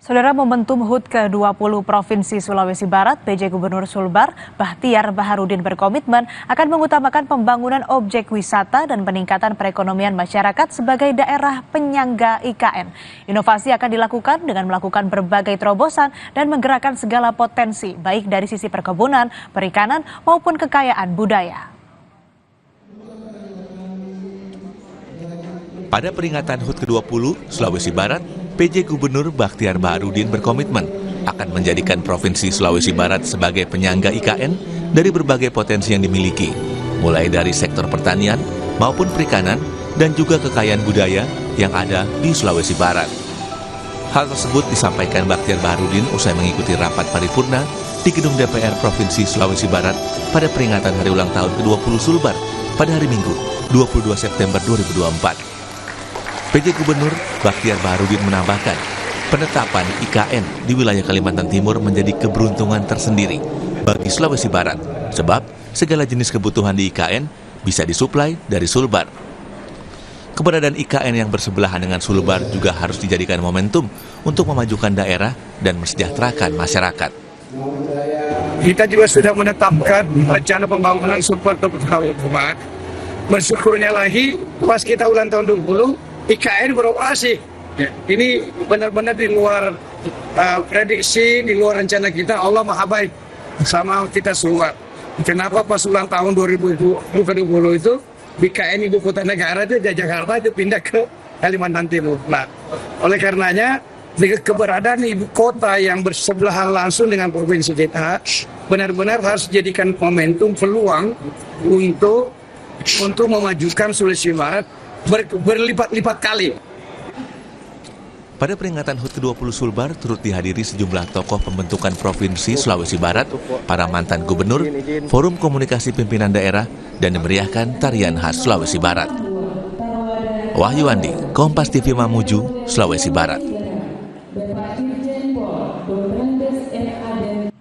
Saudara, momentum HUT ke-20 Provinsi Sulawesi Barat, PJ Gubernur Sulbar, Bahtiar Baharudin berkomitmen akan mengutamakan pembangunan objek wisata dan peningkatan perekonomian masyarakat sebagai daerah penyangga IKN. Inovasi akan dilakukan dengan melakukan berbagai terobosan dan menggerakkan segala potensi, baik dari sisi perkebunan, perikanan, maupun kekayaan budaya. Pada peringatan HUT ke-20 Sulawesi Barat, PJ Gubernur Bahtiar Baharudin berkomitmen akan menjadikan Provinsi Sulawesi Barat sebagai penyangga IKN dari berbagai potensi yang dimiliki, mulai dari sektor pertanian maupun perikanan dan juga kekayaan budaya yang ada di Sulawesi Barat. Hal tersebut disampaikan Bahtiar Baharudin usai mengikuti rapat paripurna di Gedung DPR Provinsi Sulawesi Barat pada peringatan hari ulang tahun ke-20 Sulbar pada hari Minggu, 22 September 2024. PJ Gubernur Bahtiar Baharudin menambahkan, penetapan IKN di wilayah Kalimantan Timur menjadi keberuntungan tersendiri bagi Sulawesi Barat, sebab segala jenis kebutuhan di IKN bisa disuplai dari Sulbar. Keberadaan IKN yang bersebelahan dengan Sulbar juga harus dijadikan momentum untuk memajukan daerah dan mesejahterakan masyarakat. Kita juga sudah menetapkan rencana pembangunan Sulbar tahun depan. Bersyukurnya lagi, pas kita ulang tahun 20, IKN beroperasi. Ini benar-benar di luar prediksi, di luar rencana kita. Allah Maha Baik sama kita semua. Kenapa pas ulang tahun 2020 itu IKN Ibu Kota Negara itu dari Jakarta itu pindah ke Kalimantan Timur. Nah, oleh karenanya dengan keberadaan ibu kota yang bersebelahan langsung dengan provinsi kita benar-benar harus dijadikan momentum peluang untuk memajukan Sulawesi Barat berlipat-lipat kali. Pada peringatan HUT ke-20 Sulbar turut dihadiri sejumlah tokoh pembentukan Provinsi Sulawesi Barat, para mantan gubernur, forum komunikasi pimpinan daerah, dan dimeriahkan tarian khas Sulawesi Barat. Wahyu Andi, Kompas TV Mamuju, Sulawesi Barat.